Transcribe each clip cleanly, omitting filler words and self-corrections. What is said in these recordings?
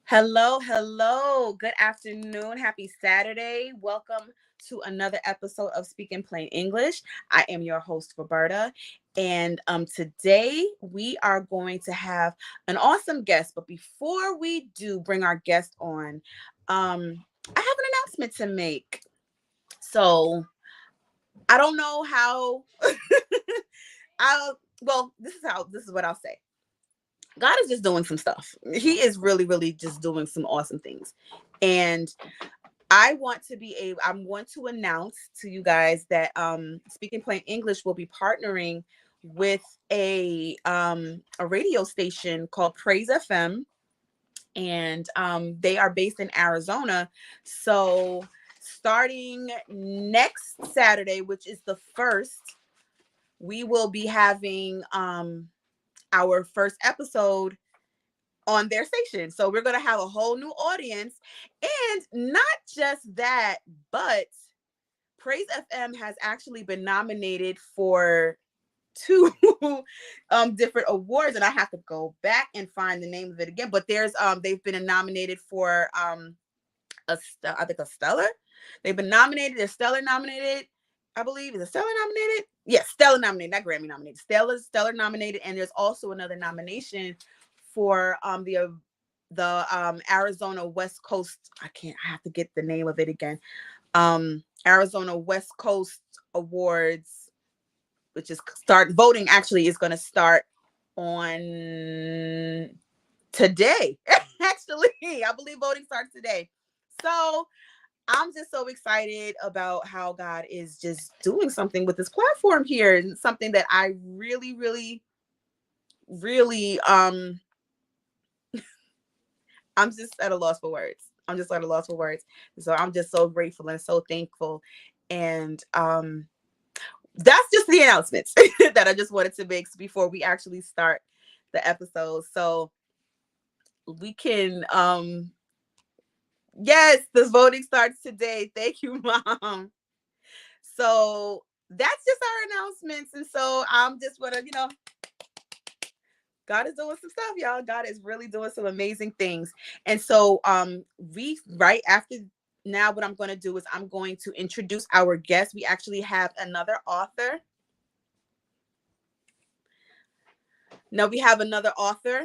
Hello, hello. Good afternoon. Happy Saturday. Welcome to another episode of Speaking Plain English. I am your host, Roberta. And today we are going to have an awesome guest. But before we do bring our guest on, I have an announcement to make. So I don't know how this is what I'll say. God is just doing some stuff. He is really, really just doing some awesome things. And I'm going to announce to you guys that Speaking Plain English will be partnering with a radio station called Praise FM. And they are based in Arizona. So starting next Saturday, which is the first, we will be having our first episode on their station. So we're going to have a whole new audience. And not just that, but Praise FM has actually been nominated for two different awards, and I have to go back and find the name of it again. But they've been nominated for I think a Stellar. They've been nominated. They're Stellar nominated. I believe is a Stellar nominated. Yes, Stellar nominated, not Grammy nominated. Stellar nominated, and there's also another nomination for the Arizona West Coast. I have to get the name of it again. Arizona West Coast Awards, which is voting actually is going to start on today. Actually, I believe voting starts today. So I'm just so excited about how God is just doing something with this platform here, and something that I really, really, really I'm just at a loss for words. I'm just at a loss for words. So I'm just so grateful and so thankful. And that's just the announcements that I just wanted to make before we actually start the episode. So we can yes, this voting starts today. Thank you, Mom. So that's just our announcements. And so I'm just wanna, God is doing some stuff, y'all. God is really doing some amazing things. And so we right after now, what I'm going to do is I'm going to introduce our guest. We actually have another author. Now we have another author.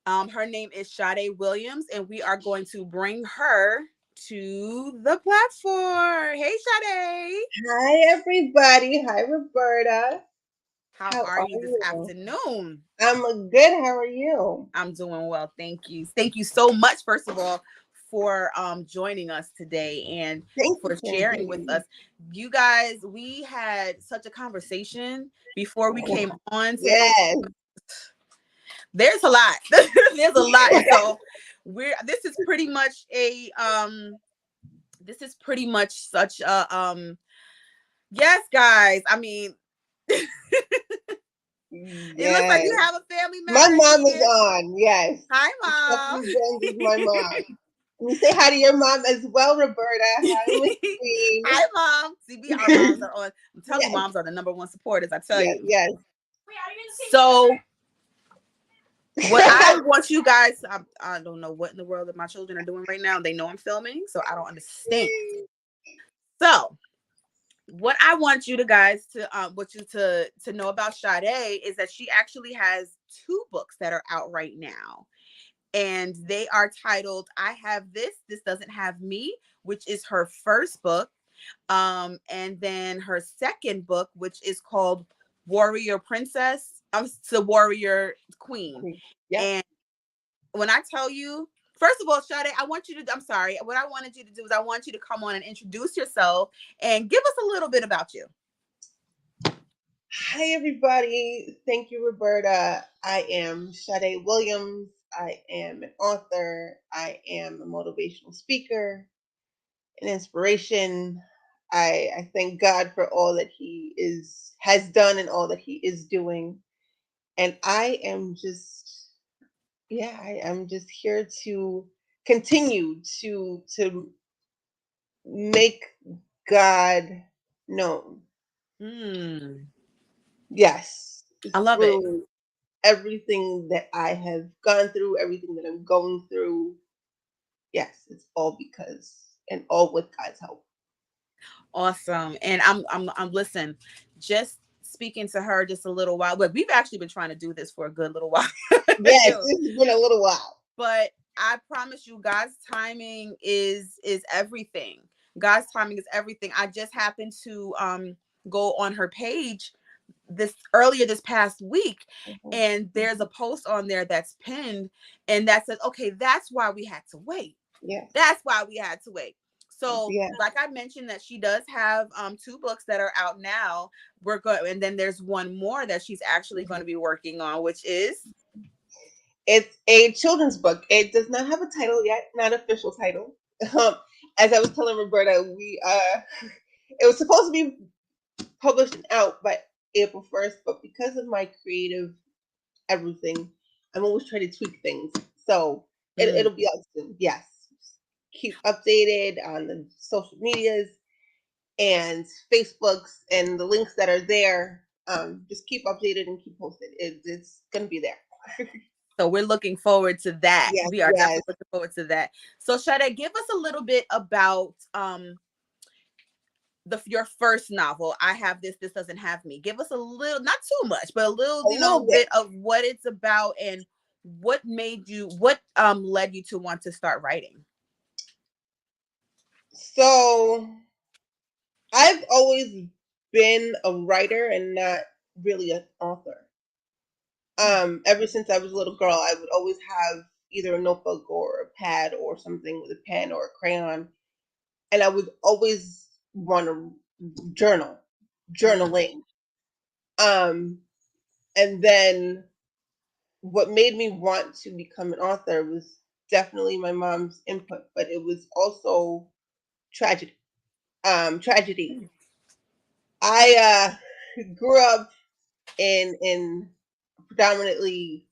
Her name is Shadei Williams, and we are going to bring her to the platform. Hey, Shadei. Hi, everybody. Hi, Roberta. How How are are you this you? afternoon? I'm good. How are you? I'm doing well. Thank you. Thank you so much, first of all, for joining us today and Thank you for for sharing with inviting me. us. You guys, we had such a conversation before we came on today. Yes. There's a lot. There's a lot. And so this is pretty much such a yes, guys. I mean, it looks like Yes. you have a family My member mom is here. on. Yes. Hi, Stephanie Mom. Jones is my mom. Let me say hi to your mom as well, Roberta. Hi, Miss Queen. Hi, Mom. CB, our moms are on. I'm telling you, Yes. moms are the number one supporters. I tell Yes. you. Yes. So, what I want you guys, I don't know what in the world that my children are doing right now. They know I'm filming, so I don't understand. So, what I want you to guys to know about Sade is that she actually has two books that are out right now, and they are titled "I Have This, This Doesn't Have Me," which is her first book. And then her second book, which is called Warrior Princess. I'm the Warrior Queen. Yep. And when I tell you, first of all, Sade, I'm sorry. What I wanted you to do is I want you to come on and introduce yourself and give us a little bit about you. Hi, everybody. Thank you, Roberta. I am Shadei Williams. I am an author. I am a motivational speaker, an inspiration. I thank God for all that He has done and all that He is doing. And I am just, yeah, I am just here to continue to make God known. Hmm. Yes, I love it. through everything that I have gone through, everything that I'm going through. yes, it's all because and all with God's help. Awesome. And I'm listen, just speaking to her just a little while, but we've actually been trying to do this for a good little while. Yes, this has been a little while. But I promise you, God's timing is everything. God's timing is everything. I just happened to go on her page this past week, Mhm. and there's a post on there that's pinned, and that says, okay, that's why we had to wait. Yes, That's why we had to wait. So, yeah. like I mentioned, that she does have two books that are out now. We're going, and then there's one more that she's actually going Mhm. to be working on, which is It's a children's book. It does not have a title yet, not official title. Um, as I was telling Roberta, we it was supposed to be published and out by April 1st, but because of my creative everything, I'm always trying to tweak things. So mm, it'll be out soon. Yes. Keep updated on the social medias and Facebooks and the links that are there. Just keep updated and keep posted. It's gonna be there. so we're looking forward to that. Yes, We are yes. definitely looking forward to that. So, Shadei, give us a little bit about your first novel. I have this. This doesn't have me. Give us a little, not too much, but a little, A little bit. bit of what it's about and what led you to want to start writing. So I've always been a writer and not really an author. Ever since I was a little girl, I would always have either a notebook or a pad or something with a pen or a crayon, and I would always want to journal, Mm, journaling. Um, and then what made me want to become an author was definitely my mom's input, but it was also tragedy. Tragedy. mm, I grew up in predominantly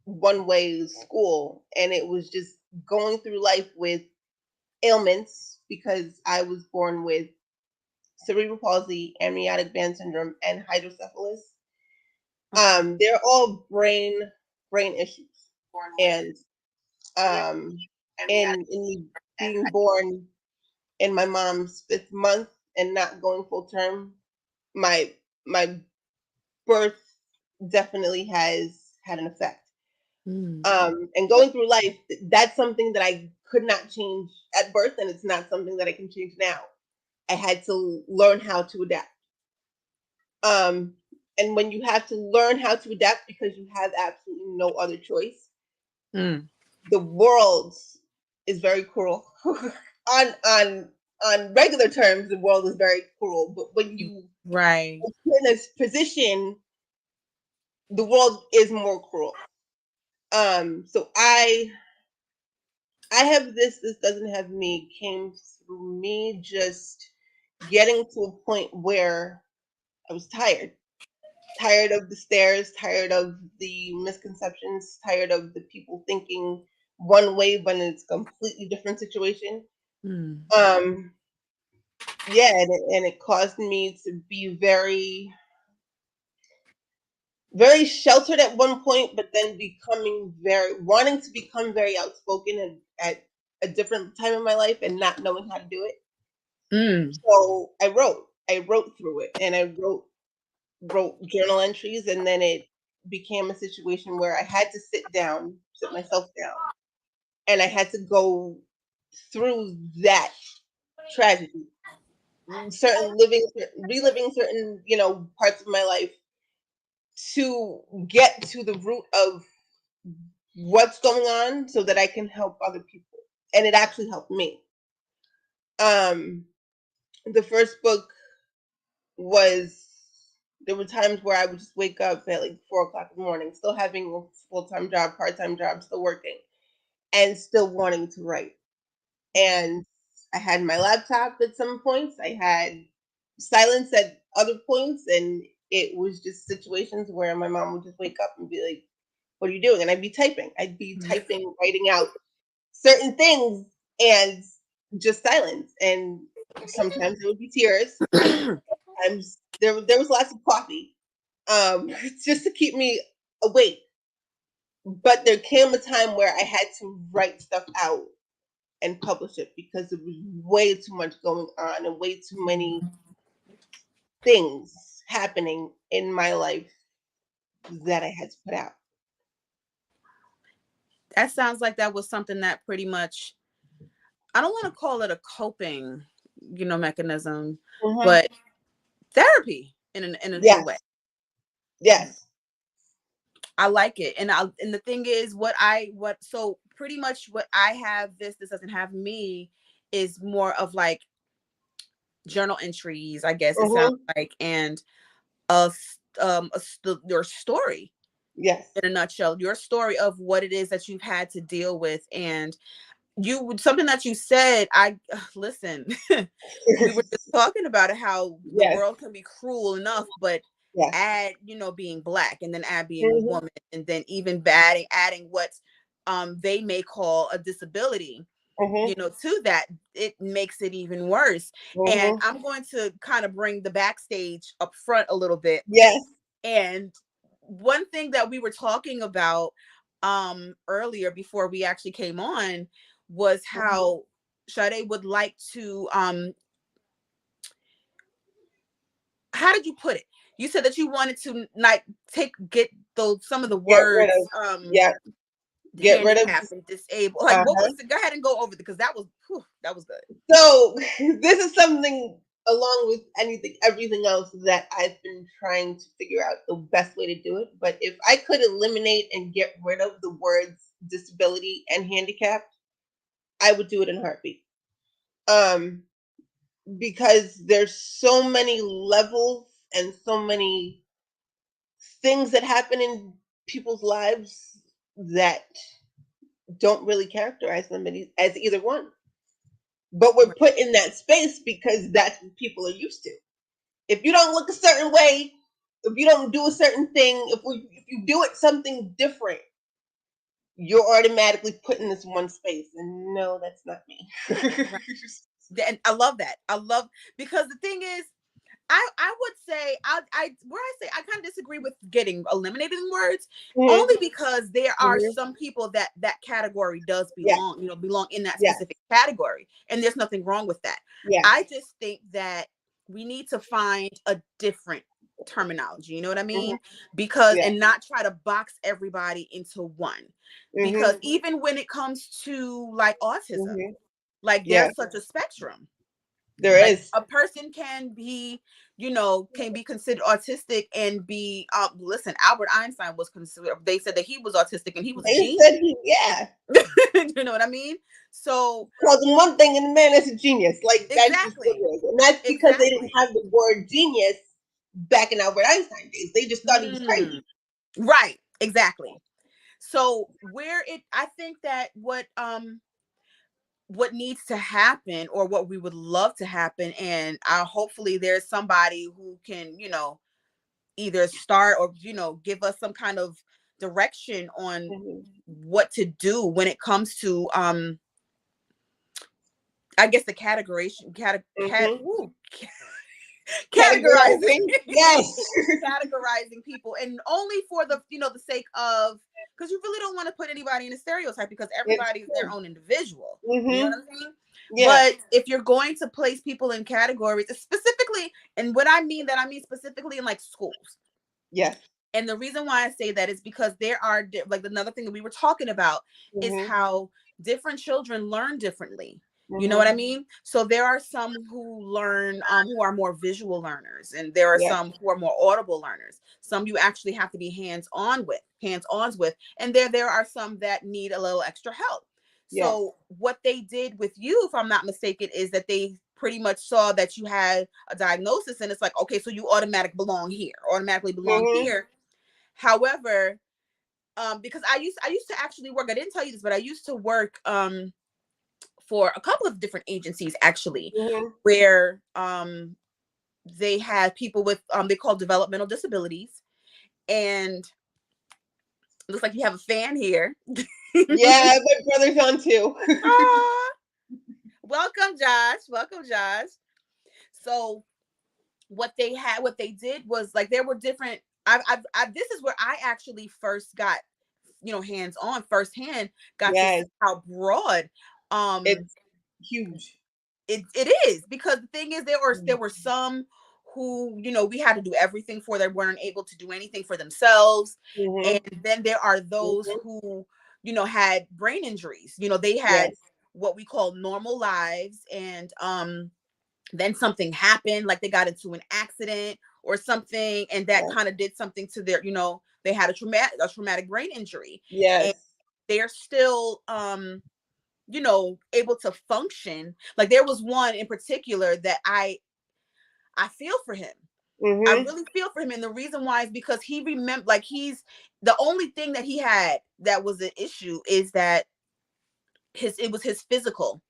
one way school, and it was just going through life with ailments because I was born with cerebral palsy, amniotic band syndrome, and hydrocephalus. okay. They're all brain issues, and um, in me being born in my mom's 5th month and not going full term, my my birth definitely has had an effect. Mm, And going through life, that's something that I could not change at birth, and it's not something that I can change now. I had to learn how to adapt. Um, and when you have to learn how to adapt because you have absolutely no other choice, mm, the world is very cruel. On regular terms, the world is very cruel. But when you right. are in this position, the world is more cruel. So I have this. This doesn't have me. Came through me just getting to a point where I was tired. Tired of the stares, tired of the misconceptions, tired of the people thinking one way when it's a completely different situation. Mm, Um, yeah, and it caused me to be very sheltered at one point, but then becoming very wanting to become very outspoken at a different time in my life and not knowing how to do it. mm, So I wrote through it, and I wrote journal entries, and then it became a situation where I had to sit myself down, and I had to go through that tragedy, reliving certain parts of my life to get to the root of what's going on, so that I can help other people, and it actually helped me. Um, the first book was there were times where I would just wake up at like 4 o'clock in the morning, still having a full time job, part time job, still working, and still wanting to write. And I had my laptop at some points. I had silence at other points, and it was just situations where my mom would just wake up and be like, "What are you doing?" And I'd be typing. I'd be mm. typing, writing out certain things, and just silence. And sometimes there would be tears. Sometimes there was lots of coffee, just to keep me awake. But there came a time where I had to write stuff out, and publish it because there was way too much going on and way too many things happening in my life that I had to put out. That sounds like that was something that pretty much, I don't want to call it a coping, mechanism, Mm-hmm. but therapy in a way. Yes. Yes. I like it. And the thing is, so pretty much what I have, this doesn't have me, is more of like journal entries, I guess it sounds Mm-hmm. like, and a, your story Yes. in a nutshell, your story of what it is that you've had to deal with. And something that you said, I listen, we were just talking about how the Yes. world can be cruel enough, but Yes. add, being black, and then add being a Mm-hmm. woman, and then even adding what they may call a disability, Mm-hmm. to that, it makes it even worse. And Mm-hmm. I'm going to kind of bring the backstage up front a little bit. Yes. And one thing that we were talking about earlier before we actually came on was Mm-hmm. how Shadei would like to how did you put it? You said that you wanted to like get those some of the Get rid words of. Yeah. Get rid of. handicap and disabled. Like what Uh-huh. was it? Go ahead and go over it, because that was that was good. So this is something along with everything else that I've been trying to figure out the best way to do it. But if I could eliminate and get rid of the words disability and handicap, I would do it in a heartbeat. Um, because there's so many levels and so many things that happen in people's lives that don't really characterize them as either one. But we're Right. put in that space because that's what people are used to. If you don't look a certain way, if you don't do a certain thing, if you do it something different, you're automatically put in this one space. And no, that's not me. Right. And I love that. I love, because the thing is, I would say I say I kind of disagree with getting eliminating words, Hmm. only because there are Hmm. some people that category does Yes, belong in that yes, specific category, and there's nothing wrong with that. yes, I just think that we need to find a different terminology, you know what I hmm, mean? Because, yes, and not try to box everybody into one. hmm, Because even when it comes to like autism, hmm, like yeah, there's such a spectrum. there Like is. a person can be, can be considered autistic and be listen, Albert Einstein was considered, they said that he was autistic and he was a They genius. said yeah, You know what I mean? So called him one thing and the man is a genius. Like that's just what exactly. it is, and that's because they didn't Exactly. have the word genius back in Albert Einstein days. They just thought he was Mm, crazy. right, exactly. So where it I think that what needs to happen, or what we would love to happen, and hopefully there's somebody who can, either start or give us some kind of direction on Hmm. what to do when it comes to I guess the categorization Hmm. categorizing Categorizing, yes. categorizing people, and only for the the sake of, because you really don't want to put anybody in a stereotype, because It's everybody is their true. own individual, you know Hmm. what I'm saying? Yeah. But if you're going to place people in categories, specifically, and what I mean, that I mean specifically in like schools. Yes. And the reason why I say that is because there are like another thing that we were talking about is Hmm. how different children learn differently. You know what Hmm. I mean? So there are some who learn who are more visual learners, and there are Yeah. some who are more audible learners. Some you actually have to be hands-ons with, and there are some that need a little extra help. Yes. So what they did with you, if I'm not mistaken, is that they pretty much saw that you had a diagnosis, and it's like, okay, so you automatically belong Hmm. here. However, because I used to actually work. I didn't tell you this, but I used to work for a couple of different agencies actually, Hmm. where they had people with they call developmental disabilities, and it looks like you have a fan here. Yeah, my brother's on too. Ah, welcome, Josh. Welcome, Josh. So what they did was, like, there were different. This is where I actually first got hands on firsthand, got to see Yes. how broad Um, It's huge. it is, because the thing is, there were some who, we had to do everything for. They weren't able to do anything for themselves, and Mm-hmm. then there are those Mm-hmm. who, had brain injuries. They had Yes. what we call normal lives, and then something happened, like they got into an accident or something, and that Yes. kind of did something to their, they had a traumatic brain injury, and Yes. they're still able to function. Like, there was one in particular that I feel for him. I Mm-hmm. really feel for him, and the reason why is because he remember, like, he's the only thing that he had that was an issue is that it was his physical.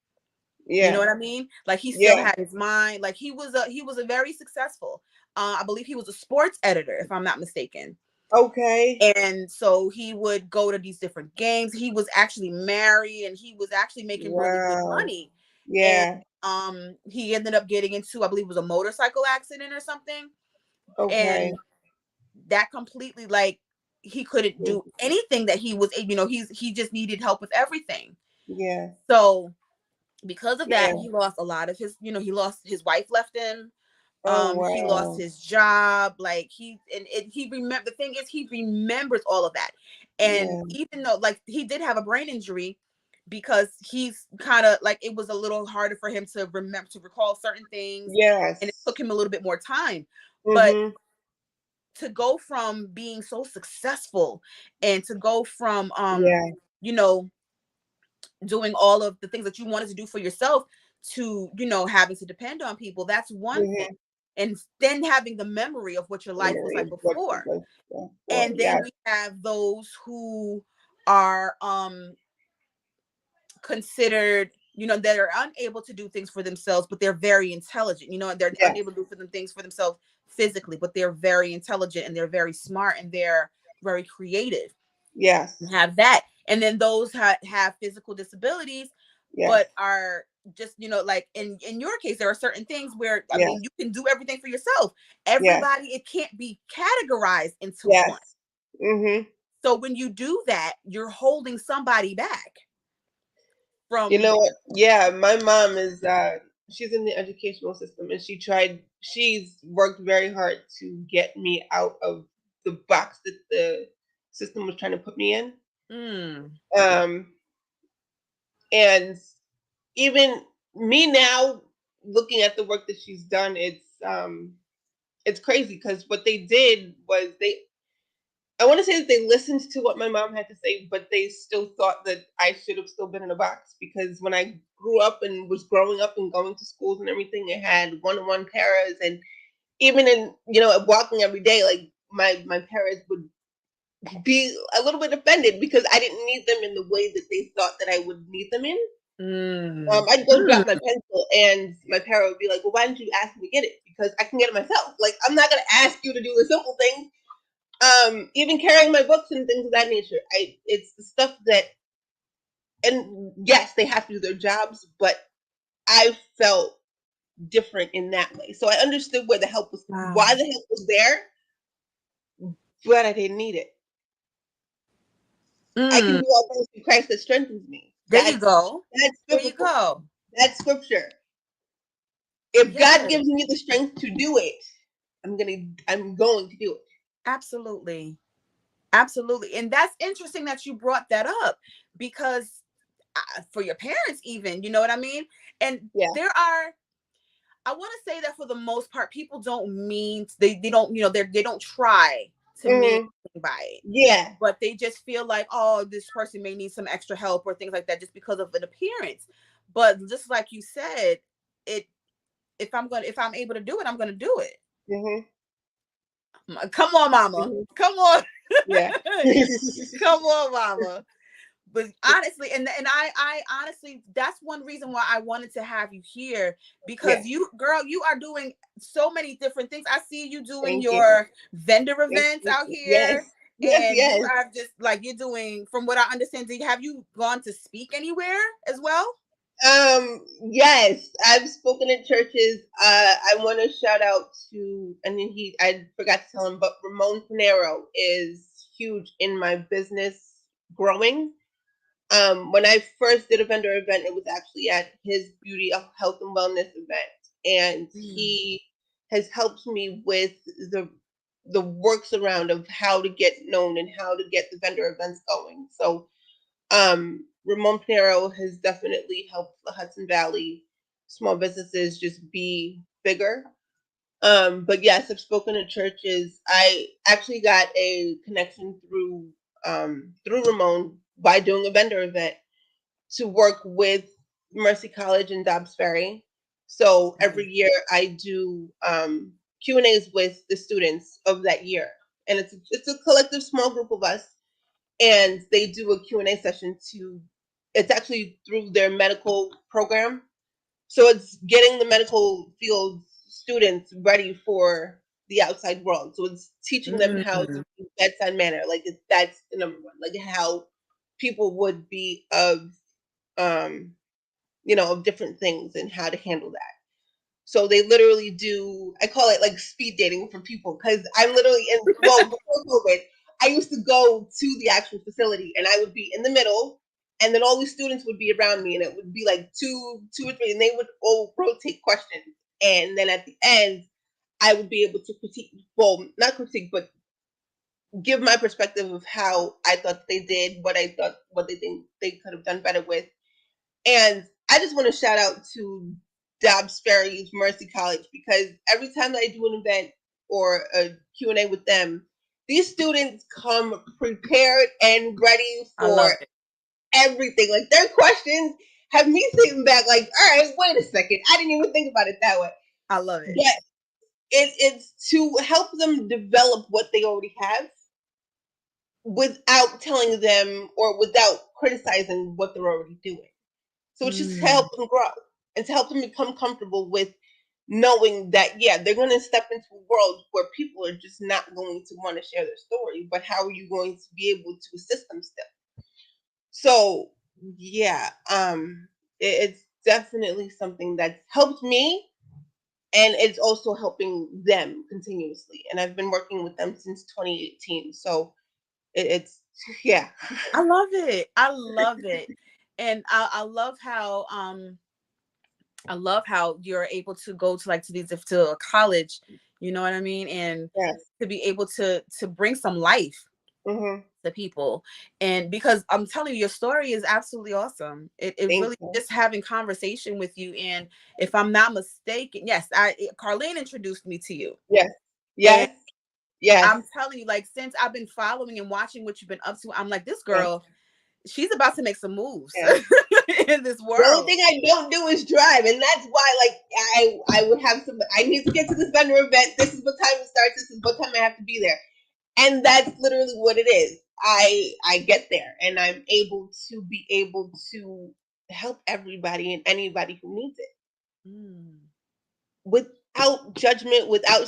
You know Yeah. what I mean? Like, he still Yeah. had his mind. Like, he was a very successful. I believe he was a sports editor, if I'm not mistaken. Okay. And so he would go to these different games. He was actually married, and he was actually making really good Wow. money. And Yeah. he ended up getting into, I believe it was a motorcycle accident or something. Okay. And that completely, like, he couldn't do Mhm. anything that he was, he just needed help with everything. Yeah. So because of that, Yeah. he lost a lot of his, he lost his wife, left him. Oh He lost wow. his job. Like, he remember, the thing is, he remembers all of that. And Yeah. even though, like, he did have a brain injury, because he's kind of like, it was a little harder for him to remember, to recall certain things, and it Yes. took him a little bit more time. But Mm-hmm. to go from being so successful, and to go from Yeah. you know doing all of the things that you wanted to do for yourself, to having to depend on people, that's one thing. Mm-hmm. And then having the memory of what your life was like Memory of what it before. was before. And then Yes. we have those who are considered, that are unable to do things for themselves, but they're very intelligent, and they're Yes. unable to do things for themselves physically, but they're very intelligent, and they're very smart, and they're very creative. Yes. Have that. And then those have physical disabilities, Yes. but are just, like, in your case, there are certain things where, I Yes. mean, you can do everything for yourself. Yes. Everybody, it can't be categorized into one. Yes. Mm-hmm. So when you do that, you're holding somebody back You from. know what? Yeah, my mom is she's in the educational system, and she's worked very hard to get me out of the box that the system was trying to put me in. Mm, Um and even me now, looking at the work that she's done, it's crazy, because what they did was they I want to say that they listened to what my mom had to say, but they still thought that I should have still been in a box, because when I grew up and was growing up and going to schools and everything, I had one-on-one paras, and even in walking every day, like my paras would be a little bit offended because I didn't need them in the way that they thought that I would need them in. mm, I'd go mm, drop my pencil, and my parent would be like, "Well, why didn't you ask me to get it? Because I can get it myself. Like, I'm not gonna ask you to do the simple things. Even carrying my books and things of that nature. It's the stuff that, and yes, they have to do their jobs, but I felt different in that way. So I understood why wow. the help was there, but I didn't need it. I can Mm, do all things through Christ that strengthens me. there you go. That's There you biblical. go. That's scripture. If God Yes, gives me the strength to do it, I'm going to do it. absolutely. Absolutely. And that's interesting that you brought that up, because for your parents, even, you know what I mean? And Yeah. I want to say that for the most part, people don't mean, they don't, they don't try to mean Mm, anything by it, yeah. but they just feel like, oh, this person may need some extra help or things like that, just because of an appearance. But just like you said, it, if I'm able to do it, I'm going to do it. Hmm. Come on, mama. Hmm. Come on. Yeah. Come on, mama. But honestly, and I honestly, that's one reason why I wanted to have you here, because Yes. you, girl, you are doing so many different things. I see you doing Thank you. your vendor Thank events you. out Yes. here, Yes. and you Yes. are just like, you're doing, from what I understand, have you gone to speak anywhere as well? Yes, I've spoken at churches. I want to shout out to, and then I forgot to tell him, but Ramon Pinero is huge in my business growing. When I first did a vendor event, it was actually at his beauty health and wellness event, and Mm. he has helped me with the the works around of how to get known and how to get the vendor events going. So Ramon Pinero has definitely helped the Hudson Valley small businesses just be bigger. But yes, I've spoken at churches. I actually got a connection through Ramon by doing a vendor event to work with Mercy College in Dobbs Ferry. So every Nice. year I do Q&As with the students of that year, and it's a collective small group of us, and they do a Q&A session to. It's actually through their medical program, so it's getting the medical field students ready for the outside world. So it's teaching them how to Mm. do bedside manner, like that's the number one, like how people would be of um of different things and how to handle that. So they literally do, I call it like speed dating for people, because I'm literally well, before COVID, I used to go to the actual facility and I would be in the middle, and then all these students would be around me, and it would be like two or three, and they would all rotate questions. And then at the end, I would be able to critique, well, not critique, but give my perspective of how I thought they did, what they think they could have done better with. And I just want to shout out to Dobbs Ferry's Mercy College, because every time that I do an event or a Q&A with them, these students come prepared and ready I for love it. everything. Like their questions have me sitting back like, all right, wait a second. I didn't even think about it that way. I love it. But it's to help them develop what they already have without telling them or without criticizing what they're already doing. So it's just to Mm. help them grow and to help them become comfortable with knowing that, yeah, they're going to step into a world where people are just not going to want to share their story, but how are you going to be able to assist them still? So, yeah, it's definitely something that's helped me, and it's also helping them continuously. And I've been working with them since 2018. So it's, yeah. I love it. I love it. And I love how you're able to go to like to these to a college, you know what I mean? And Yes. to be able to bring some life Hmm. to people. And because I'm telling you, your story is absolutely awesome. It Thank really you. just having conversation with you. And if I'm not mistaken, yes, Carlene introduced me to you. Yes. And Yes. Yes. I'm telling you, like, since I've been following and watching what you've been up to, I'm like, this Yes. girl, she's about to make some moves Yes. in this The only world. thing I don't do is drive, and that's why, like, I would have some. I need to get to this vendor event. This is what time it starts. This is what time I have to be there, and that's literally what it is. I get there, and I'm able to help everybody and anybody who needs it Mm. without judgment, without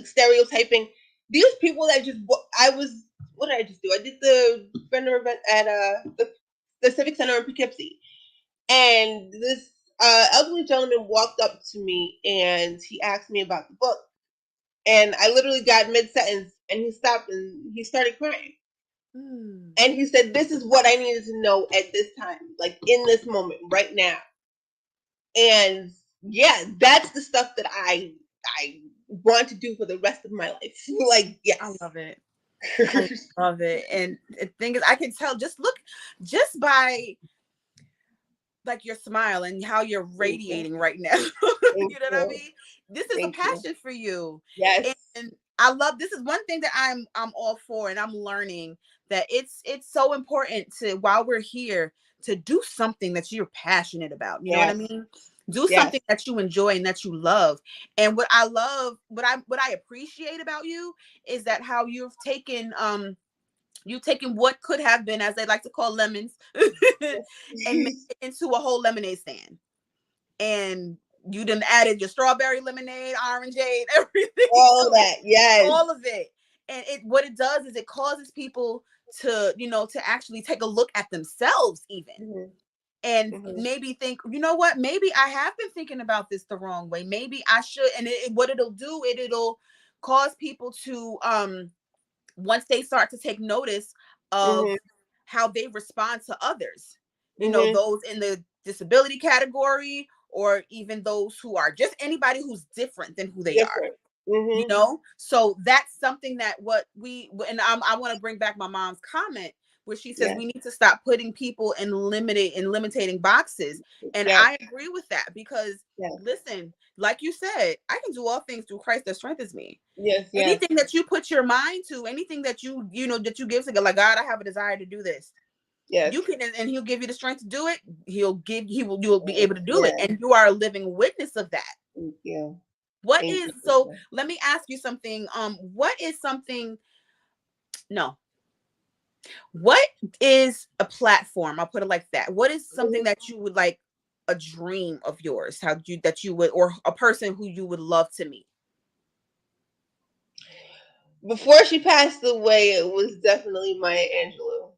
stereotyping. These people that just I was what did I just do? I did the vendor event at the Civic Center in Poughkeepsie. And this elderly gentleman walked up to me and he asked me about the book. And I literally got mid sentence and he stopped and he started crying. Mm. And he said, "This is what I needed to know at this time, like in this moment, right now." And yeah, that's the stuff that I want to do for the rest of my life. Like, I yes. love it. I love it. And the thing is, I can tell just by like your smile and how you're Thank you. radiating right now. Thank You know what I you. mean? This is a Thank you. passion for you. Yes. And I love this is one thing that I'm all for, and I'm learning that it's so important to while we're here to do something that you're passionate about. You know what I Yes. mean? Do Yes. something that you enjoy and that you love. And what I love, what I appreciate about you is that how you've taken what could have been, as they like to call lemons, and made it into a whole lemonade stand. And you done added your strawberry lemonade, orangeade, everything All to it, that. Yes. all of it. And it what it does is it causes people to, to actually take a look at themselves even. Hmm. And Hmm. maybe think, you know what, maybe I have been thinking about this the wrong way. Maybe I should. And what it'll do, it'll cause people to once they start to take notice of Hmm. how they respond to others, Mm-hmm. those in the disability category, or even those who are just anybody who's different than who they are. Different. Mm-hmm. So that's something that what we, and I want to bring back my mom's comment where she says we need to stop putting people in limiting boxes. And I agree with that, because listen, like you said, I can do all things through Christ that strengthens me. Anything that you put your mind to, anything that that you give to God, like, God, I have a desire to do this. You can, and he'll give you the strength to do it. You'll be able to do it, and you are a living witness of that. Thank you. So let me ask you something. What is a platform? I'll put it like that. What is something that you would like, a dream of yours, that you would, or a person who you would love to meet? Before she passed away, it was definitely Maya Angelou.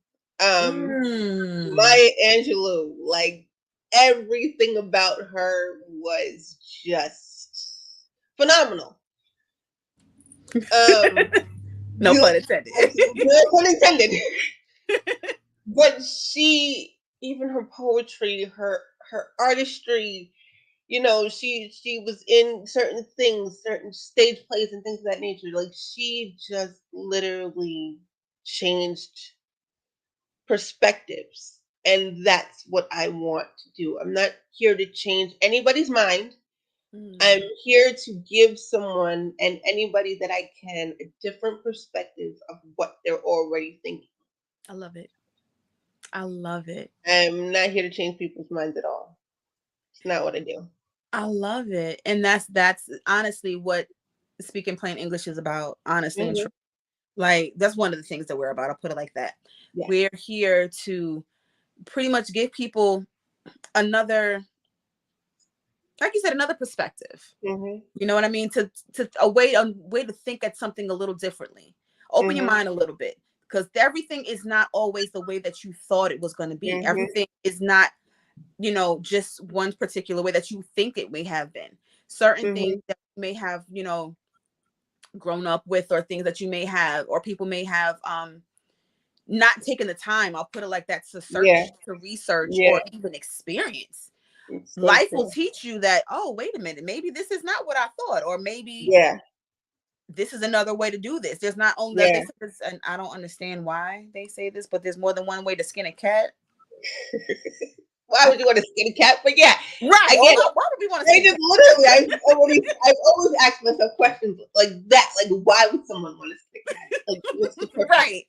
Maya Angelou, like, everything about her was just phenomenal. No pun intended. No pun intended. But even her poetry, her artistry, she was in certain things, certain stage plays and things of that nature. Like, she just literally changed perspectives. And that's what I want to do. I'm not here to change anybody's mind. I'm here to give someone, and anybody that I can, a different perspective of what they're already thinking. I love it. I love it. I'm not here to change people's minds at all. It's not what I do. I love it. And that's honestly what Speaking Plain English is about, honestly and true. Like, that's one of the things that we're about. I'll put it like that. Yeah. We're here to pretty much give people another, like you said, another perspective. You know what I mean? To a way to think at something a little differently. Open your mind a little bit, because everything is not always the way that you thought it was going to be. Everything is not, just one particular way that you think it may have been. Certain things that you may have, grown up with, or things that you may have, or people may have not taken the time, I'll put it like that, to search, to research, or even experience. Life will teach you that, oh, wait a minute, maybe this is not what I thought, or maybe this is another way to do this. There's not only this, and I don't understand why they say this, but there's more than one way to skin a cat. Why would you want to skin a cat? But yeah, right. I get it. Why would we want to skin a cat? Literally, I've always asked myself questions like that. Like, why would someone want to skin a cat? Like, what's the purpose? Right.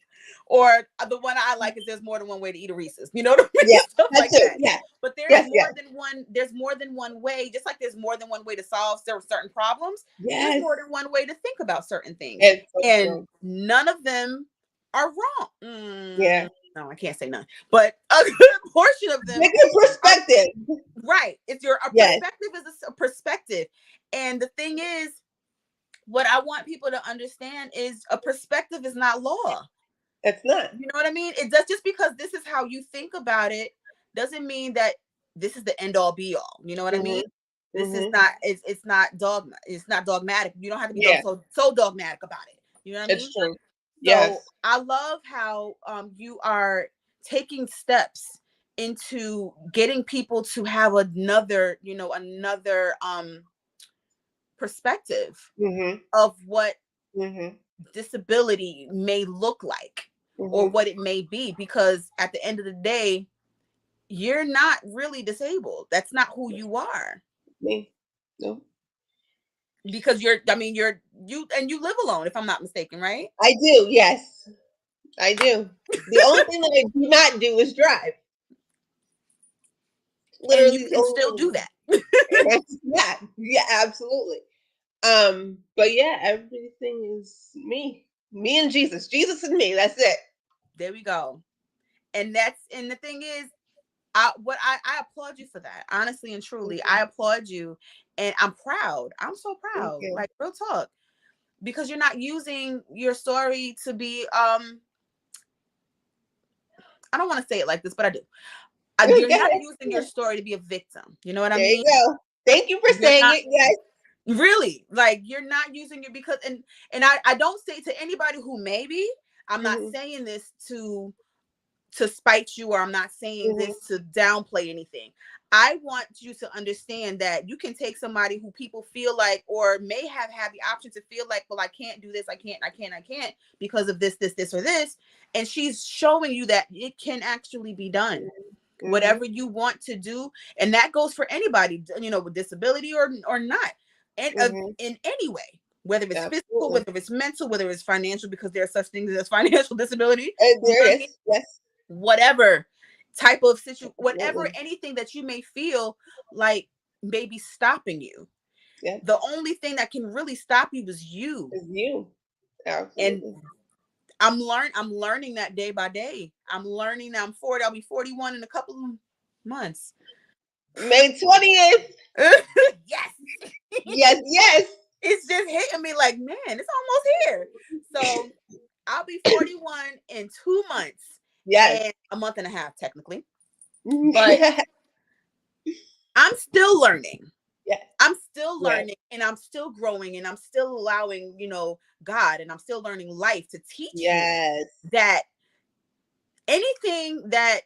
Or the one I like is, there's more than one way to eat a Reese's. You know what I mean? Yeah, stuff like that. Yeah. But there's more than one. There's more than one way. Just like there's more than one way to solve certain problems. There's more than one way to think about certain things, and none of them are wrong. No, I can't say none, but a good portion of them. Perspective. Right. Perspective is a perspective, and the thing is, what I want people to understand is a perspective is not law. It's not. You know what I mean? It does, just because this is how you think about it doesn't mean that this is the end all be all. You know what I mean? This is not, it's not dogma. It's not dogmatic. You don't have to be so dogmatic about it. You know what I mean? It's true. So I love how you are taking steps into getting people to have another perspective of what disability may look like, or what it may be, because at the end of the day, you're not really disabled. That's not who you are. Me. No. Because you live alone, if I'm not mistaken, right? I do, yes. I do. The only thing that I do not do is drive. Literally, and you can still do that. Yeah, absolutely. But yeah, everything is me and Jesus and me. That's it. There we go. And the thing is, I applaud you for that. Honestly and truly, I applaud you, and I'm proud. I'm so proud. Like, real talk, because you're not using your story to be I don't want to say it like this, but I do. You're not using your story to be a victim. You know what I mean? There you go. Thank you for saying it. Yes. Really, like, you're not using it because, and I don't say to anybody who maybe, I'm not saying this to to spite you, or I'm not saying Mm-hmm. this to downplay anything. I want you to understand that you can take somebody who people feel like, or may have had the option to feel like, well, I can't do this, I can't because of this, or this. And she's showing you that it can actually be done. Mm-hmm. Whatever you want to do. And that goes for anybody, with disability or not. And Mm-hmm. in any way, whether it's physical, Absolutely. whether it's mental, whether it's financial, because there are such things as financial disability. And You know there what I it mean? is. Yes. Whatever type of situation, whatever, Absolutely. anything that you may feel like maybe stopping you. Yes. The only thing that can really stop you is you. It's you. And Absolutely. I'm learning that day by day. I'm learning that I'm 40. I'll be 41 in a couple of months. May 20th. Yes. Yes, yes. It's just hitting me like, man, it's almost here. So I'll be 41 in 2 months Yes. and a month and a half, technically. But Yes. I'm still learning. Yes. I'm still Yes. learning, and I'm still growing, and I'm still allowing, God, and I'm still learning life to teach me Yes. that anything that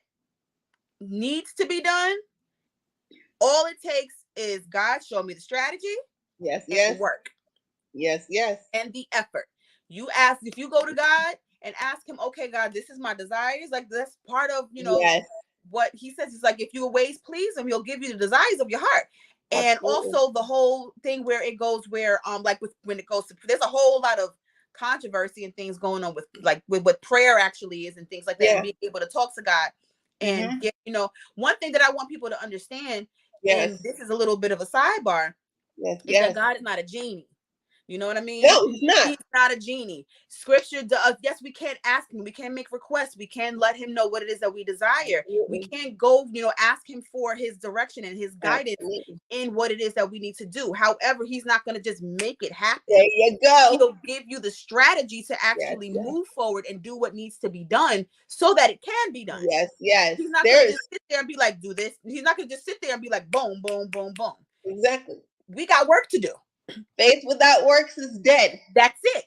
needs to be done, all it takes is God show me the strategy Yes. and the Yes. work Yes. Yes. and the effort. If you go to God and ask him, okay, God, this is my desires. Like, that's part of, Yes. what he says is like, if you always please him, he'll give you the desires of your heart. And Absolutely. also the whole thing where it goes like when it goes to, there's a whole lot of controversy and things going on with like with what prayer actually is and things like that, and Yeah. being able to talk to God and Mm-hmm. get, one thing that I want people to understand, Yes. and this is a little bit of a sidebar, Yes. is that Yes. God is not a genie. You know what I mean? No, he's not. He's not a genie. Scripture does, yes, we can't ask him. We can't make requests. We can't let him know what it is that we desire. We Absolutely. can't go, ask him for his direction and his guidance Absolutely. in what it is that we need to do. However, he's not going to just make it There happen. you go. He'll give you the strategy to Yes. actually Yes. move forward and do what needs to be done so that it can be done. Yes. Yes. He's not going There to is. just sit there and be like, do this. He's not going to just sit there and be like, boom, boom, boom, boom. Exactly. We got work to do. Faith without works is dead. That's it.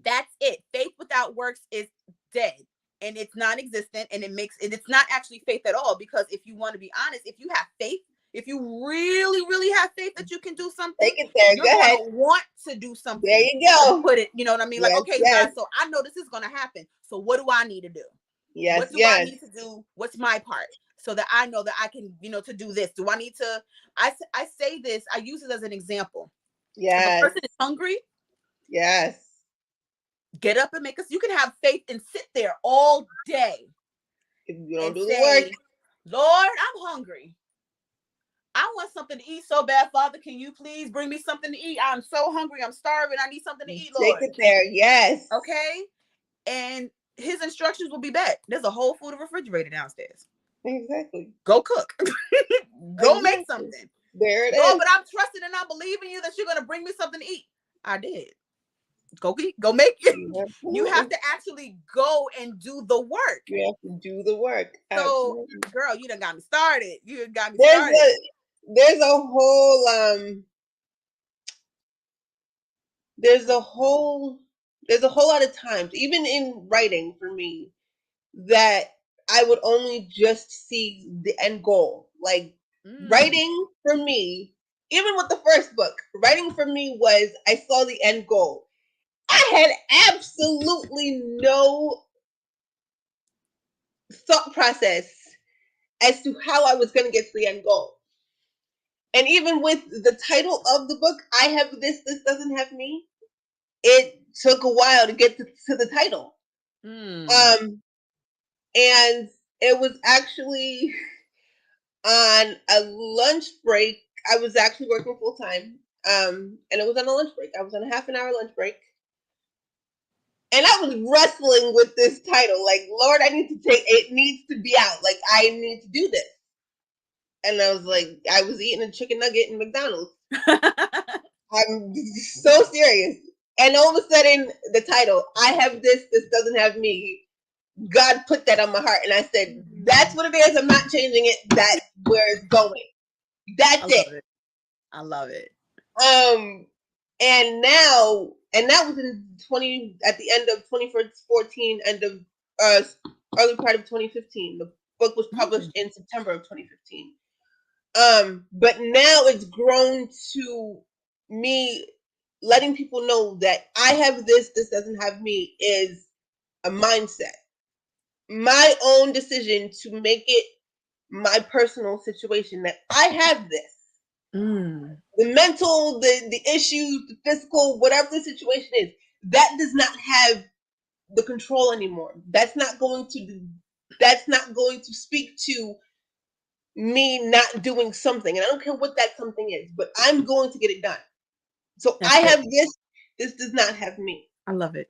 That's it. Faith without works is dead, and it's non-existent, and it's not actually faith at all. Because if you want to be honest, if you have faith, if you really, really have faith that you can do something, Take it there. you're Go going ahead. to want to do There something you to go. put it, you know what I mean? Like, Yes. okay, Yes. God, so I know this is going to happen. So what do I need to do? Yes. What do I Yes. need to do? What's my part? So that I know that I can, to do this. Do I need to, I say this, I use it as an example. If a Yes. person is hungry, Yes. get up and make us. You can have faith and sit there all day If you don't and do the work, say, Lord, I'm hungry. I want something to eat so bad, Father. Can you please bring me something to eat? I'm so hungry. I'm starving. I need something to eat, take Lord. it there. Yes. Okay? And his instructions will be back. There's a whole food refrigerator downstairs. Exactly. Go cook. Go make Exactly. something. There it Lord, is. but I'm trusting and I believe in you that you're going to bring me something to eat. I did. Go eat. Go make it. You have to actually go and do the work. You have to do the work. So, Absolutely. girl, you done got me started. You done got me There's started. there's a whole there's a whole lot of times, even in writing for me, that I would only just see the end goal. Like writing for me, even with the first book, writing for me was I saw the end goal. I had absolutely no thought process as to how I was going to get to the end goal. And even with the title of the book, I have this doesn't have me. It took a while to get to the title. And it was actually on a lunch break. I was actually working full time. And it was on a lunch break. I was on a half an hour lunch break. And I was wrestling with this title. Like, Lord, it needs to be out. Like, I need to do this. And I was like, I was eating a chicken nugget in McDonald's. I'm so serious. And all of a sudden, the title, I have this doesn't have me. God put that on my heart. And I said, that's what it is. I'm not changing it. That's where it's going. That's it. I love it. And now, and that was in at the end of 2014, end of early part of 2015. The book was published in September of 2015. But now it's grown to me letting people know that I have this doesn't have me is a mindset. My own decision to make it my personal situation that I have this. The mental, the issues, the physical, whatever the situation is, that does not have the control anymore. That's not going to speak to me not doing something. And I don't care what that something is, but I'm going to get it done. So I have this does not have me. I love it.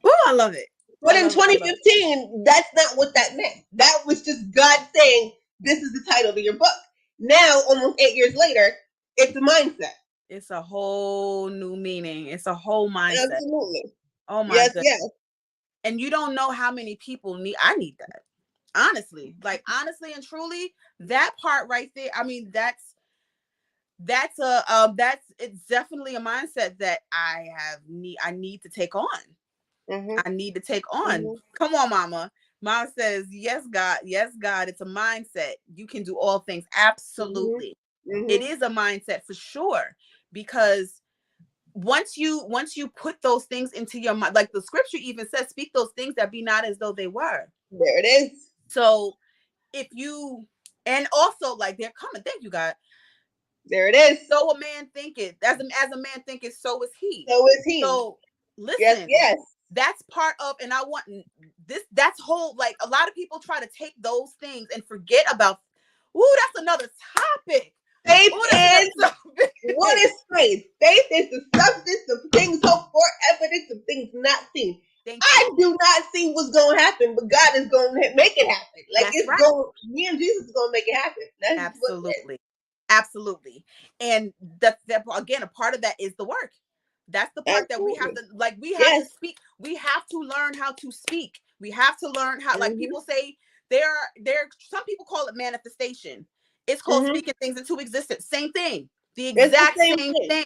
Oh, I love it. But in 2015, that's not what that meant. That was just God saying, this is the title of your book. Now, almost 8 years later, it's a mindset. It's a whole new meaning. It's a whole mindset. Absolutely. Oh my yes, goodness. Yes. And you don't know how many people I need that. Honestly, and truly, that part right there. I mean, it's definitely a mindset that I need to take on. Mm-hmm. I need to take on. Mm-hmm. Come on, mama. Mom says, yes, God. Yes, God. It's a mindset. You can do all things. Absolutely. Mm-hmm. It is a mindset for sure. Because once you put those things into your mind, like the scripture even says, speak those things that be not as though they were. There it is. So if you, and also like they're coming, thank you, God. There it is. So a man thinketh, as a man thinketh, so is he. So is he. So listen, yes. That's part of, and I want this, that's whole, like a lot of people try to take those things and forget about, that's another topic. Faith is, what is faith? Faith is the substance of things hoped for, evidence of things not seen. I do not see what's going to happen, but God is going to make it happen. Like that's it's going, me and Jesus is going to make it happen. That's absolutely. Absolutely. And that again, a part of that is the work. That's the part that we have to, like, we have to speak. We have to learn how to speak. We have to learn how, like people say, some people call it manifestation. It's called speaking things into existence. Same thing. The exact same thing.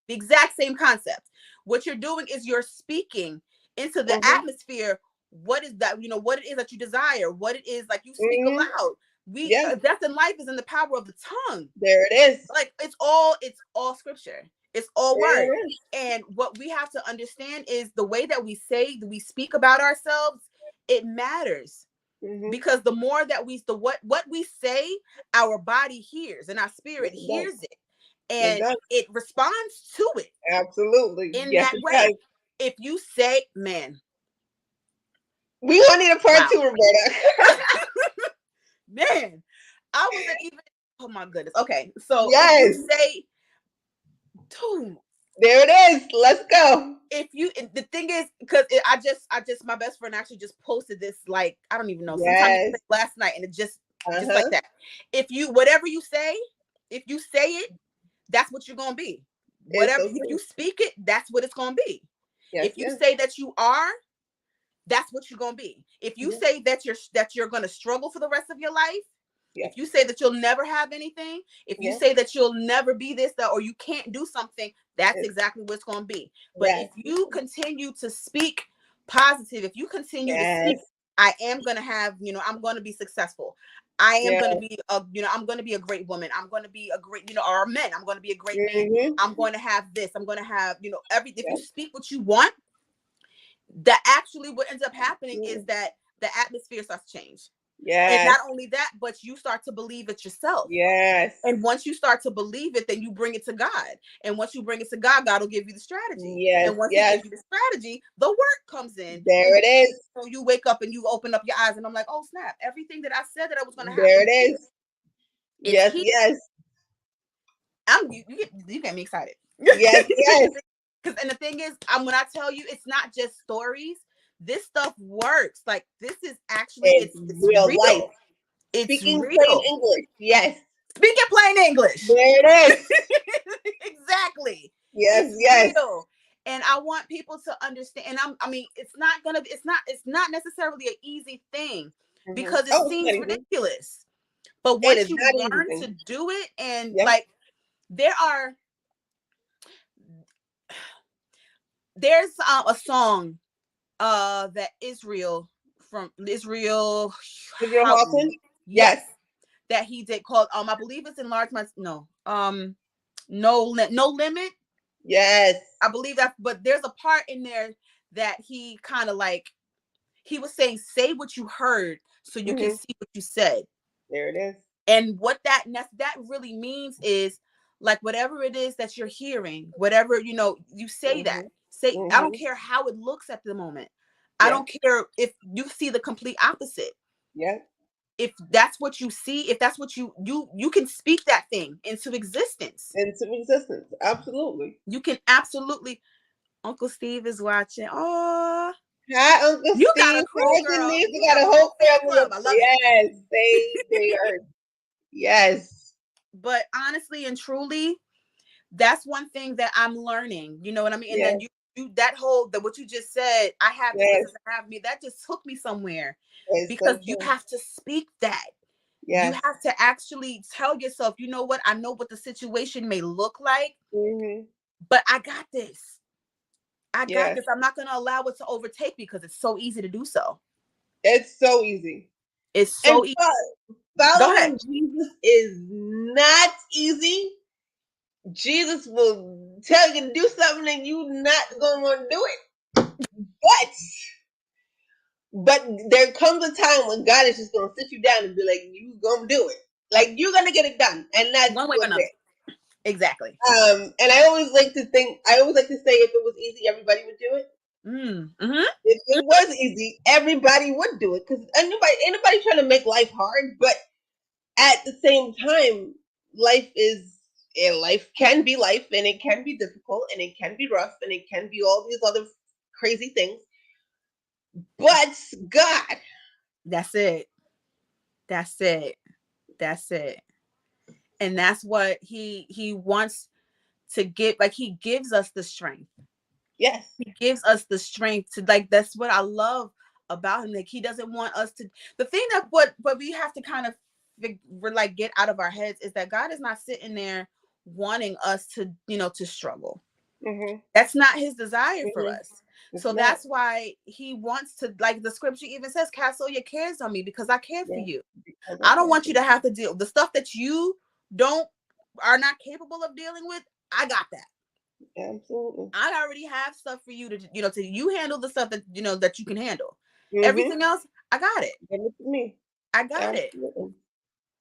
The exact same concept. What you're doing is you're speaking into the atmosphere. What is that? What it is that you desire, what it is, like you speak aloud. Death and life is in the power of the tongue. There it is. Like it's all scripture. It's all word. And what we have to understand is the way that we speak about ourselves, it matters. Because the more that what we say, our body hears and our spirit hears it. And it responds to it. Absolutely. In that way. If you say, man. We gonna need a part 2, Roberta. Man, I wasn't even, oh my goodness. Okay, so if you say, there it is. Let's go. The thing is, because I just my best friend actually just posted this, like, I don't even know, sometime last night, and it just like that. If you, whatever you say, if you say it, that's what you're gonna be. Whatever, if you speak it, that's what it's gonna be. If you say that you are, that's what you're gonna be. If you say that you're gonna struggle for the rest of your life, if you say that you'll never have anything, if you say that you'll never be this, that, or you can't do something, that's exactly what it's gonna be. But if you continue to speak positive, if you continue to speak, I am gonna have, I'm gonna be successful. I am gonna be I'm gonna be a great woman. I'm gonna be a great, or men. I'm gonna be a great man. I'm going to have this. I'm gonna have, everything. If you speak what you want, that actually what ends up happening is that the atmosphere starts to change. And not only that, but you start to believe it yourself. And once you start to believe it, then you bring it to God. And once you bring it to God, God will give you the strategy. And once He gives you the strategy, the work comes in. There it is. So you wake up and you open up your eyes, and I'm like, oh snap! Everything that I said that I was going to have. There it is. Yes. You get me excited. Yes. And the thing is, when I tell you, it's not just stories. This stuff works. Like, this is actually it's real life. It's speaking real. Plain English. Yes. Speaking plain English. There it is. Exactly. Yes. It's real. And I want people to understand. And it's not necessarily an easy thing because it seems ridiculous. But once you learn to do it, and like there's a song that Israel from Israel. Israel Houghton. Houghton? Yes, Yes. that he did called I believe it's Enlarge My no limit. Yes. I believe that, but there's a part in there that he kind of like he was saying, say what you heard so you can see what you said. There it is. And what that really means is like whatever it is that you're hearing, whatever, you say that. Say, I don't care how it looks at the moment. I don't care if you see the complete opposite. Yeah. If that's what you see, if that's what you can speak that thing into existence. Into existence. Absolutely. You can absolutely. Uncle Steve is watching. Oh, Hi, Uncle you got a Steve. crew, Hi, girl. Denise. You We got got a a whole whole fan family club. of I love it. yes, they are. Yes. But honestly and truly, that's one thing that I'm learning. You know what I mean? And Yes. then you that whole what you just said, I have this, Yes. this doesn't have me. That just took me somewhere It's because so you true. have to speak that. You Yes. have to actually tell yourself, you know what? I know what the situation may look like, but I got this. I got Yes. this. I'm not going to allow it to overtake me because it's so easy to do so. It's so easy. It's And so easy. Go ahead. following Jesus is not easy. Jesus will tell you to do something and you're not going to want to do it. But there comes a time when God is just going to sit you down and be like, you going to do it. Like, you're going to get it done. And that's One way or what another. it is. Exactly. And I always like to say, if it was easy, everybody would do it. If it was easy, everybody would do it. Because anybody trying to make life hard, but at the same time, life can be life, and it can be difficult, and it can be rough, and it can be all these other crazy things. But God, That's it. That's it. That's it. And that's what he wants to give. Like he gives us the strength. yes, He gives us the strength to like. That's what I love about him. Like he doesn't want us to. The thing that what we have to kind of like get out of our heads is that God is not sitting there wanting us to to struggle. That's not his desire for us. So that's why he wants to, like the scripture even says, cast all your cares on me because I care for you. I don't want you to have to deal the stuff that you don't are not capable of dealing with. I got that. absolutely. I already have stuff for you to to you handle the stuff that that you can handle. Everything else, I got it. Give it to me. I got it. Absolutely.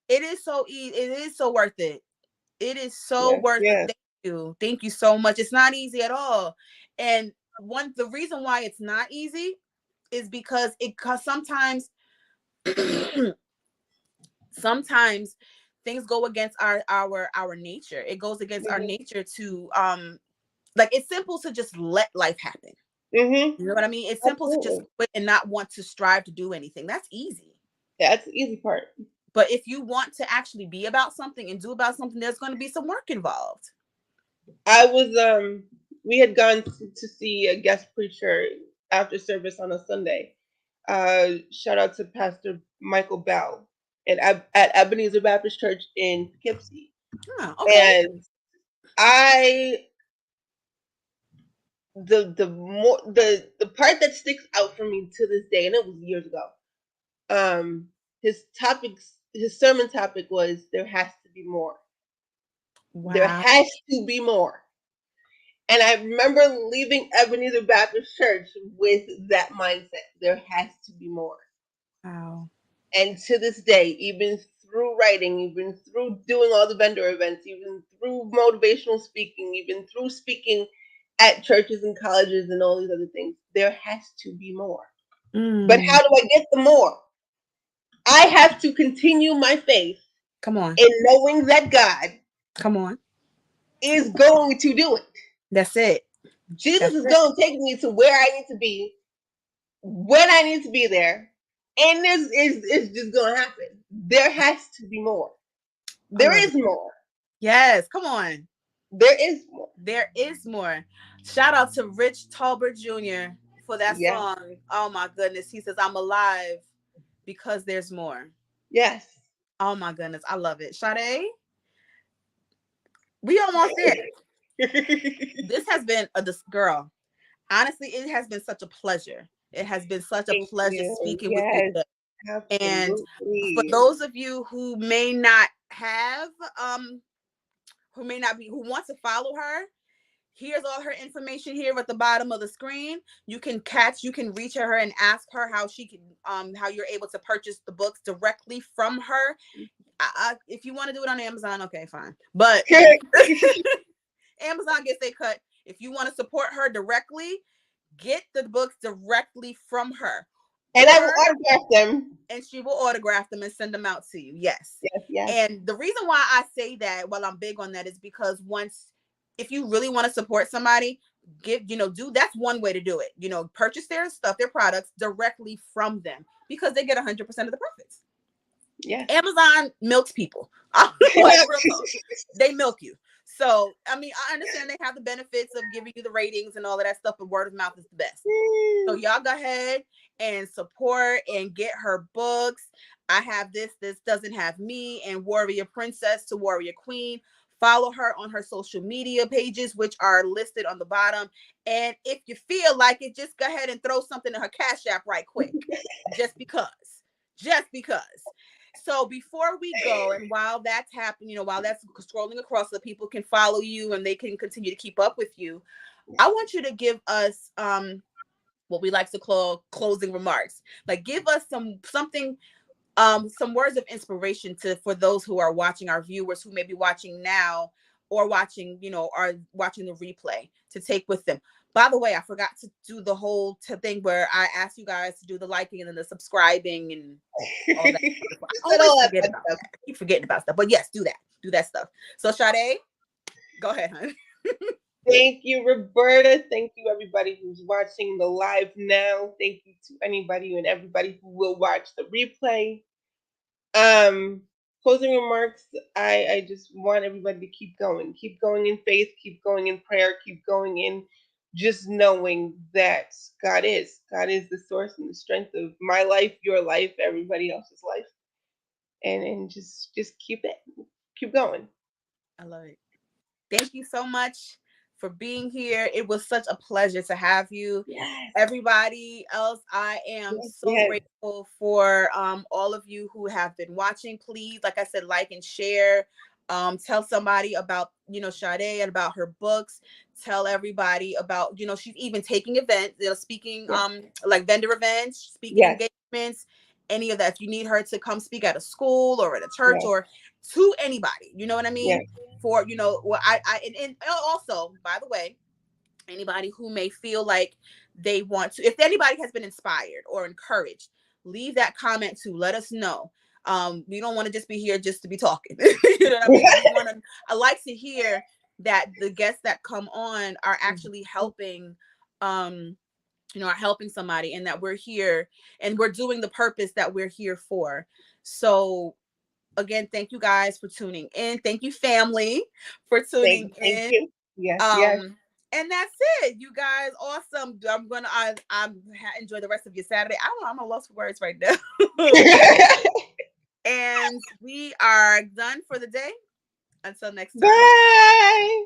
It is so easy. It is so worth it. It is so Yes, worth it. yes. Thank you so much. It's not easy at all. And the reason why it's not easy is because sometimes sometimes things go against our nature. It goes against our nature to like it's simple to just let life happen. You know what I mean? It's simple to just Absolutely. quit and not want to strive to do anything. That's easy. That's the easy part. But if you want to actually be about something and do about something, there's going to be some work involved. I was we had gone to see a guest preacher after service on a Sunday. Shout out to Pastor Michael Bell at Ebenezer Baptist Church in Poughkeepsie. Okay. And I the part that sticks out for me to this day, and it was years ago. His sermon topic was there has to be more. Wow. There has to be more. And I remember leaving Ebenezer Baptist Church with that mindset. There has to be more. Wow. And to this day, even through writing, even through doing all the vendor events, even through motivational speaking, even through speaking at churches and colleges and all these other things, there has to be more. But how do I get the more? I have to continue my faith. Come on. In knowing that God Come on. is going to do it. That's it. Jesus is going to take me to where I need to be, when I need to be there, and this is just going to happen. There has to be more. There is more. Yes, come on. There is more. There is more. Shout out to Rich Talbert Jr. for that song. Oh my goodness. He says, I'm alive because there's more. Yes. Oh my goodness. I love it. Shadei, we almost there. This has been girl. Honestly, it has been such a pleasure It has been such a Thank pleasure you. speaking with you Yes, today. And for absolutely. those of you who may not have, who want to follow her, here's all her information here at the bottom of the screen. You can reach her and ask her how she can, how you're able to purchase the books directly from her. If you want to do it on Amazon, okay, fine. But Amazon gets a cut. If you want to support her directly, get the books directly from her. And I will autograph them. And she will autograph them and send them out to you. Yes. Yes, yes. And the reason why I say that, while I'm big on that, is because if you really want to support somebody, do that's one way to do it. Purchase their stuff, their products directly from them, because they get 100% of the profits. Yeah. Amazon milks people. Like, they milk you. So, I mean, I understand they have the benefits of giving you the ratings and all of that stuff, but word of mouth is the best. So y'all go ahead and support and get her books. I have This Doesn't Have Me, and Warrior Princess to Warrior Queen. Follow her on her social media pages, which are listed on the bottom. And if you feel like it, just go ahead and throw something in her Cash App right quick. Just because. So before we go, and while that's happening, while that's scrolling across so people can follow you and they can continue to keep up with you, I want you to give us what we like to call closing remarks. Like, give us some words of inspiration for those who are watching, our viewers who may be watching now or watching, are watching the replay, to take with them. By the way, I forgot to do the whole thing where I asked you guys to do the liking and then the subscribing and all that. I always forget about that. I keep forgetting about stuff. But yes, do that stuff. So Shadei, go ahead, honey. Thank you, Roberta. Thank you, everybody who's watching the live now. Thank you to anybody and everybody who will watch the replay. Closing remarks, I just want everybody to keep going in faith, keep going in prayer, keep going in just knowing that God is the source and the strength of my life, your life, everybody else's life. And just keep going. I love it. Thank you so much for being here. It was such a pleasure to have you. Yes. Everybody else, I am so grateful for all of you who have been watching. Please, like I said, like and share. Tell somebody about, Shadei, and about her books. Tell everybody about, she's even taking events, speaking, like vendor events, speaking engagements, any of that. If you need her to come speak at a school or at a church or to anybody, you know what I mean? For, and also, by the way, anybody who may feel like they want to, if anybody has been inspired or encouraged, leave that comment too. Let us know. We don't want to just be here just to be talking. You know what I mean? I like to hear that the guests that come on are actually helping, are helping somebody, and that we're here and we're doing the purpose that we're here for. So again, thank you guys for tuning in. Thank you, family, for tuning in. Thank you. Yes. And that's it, you guys. Awesome. I enjoy the rest of your Saturday. I don't know, I'm a lost for words right now. And we are done for the day. Until next time. Bye.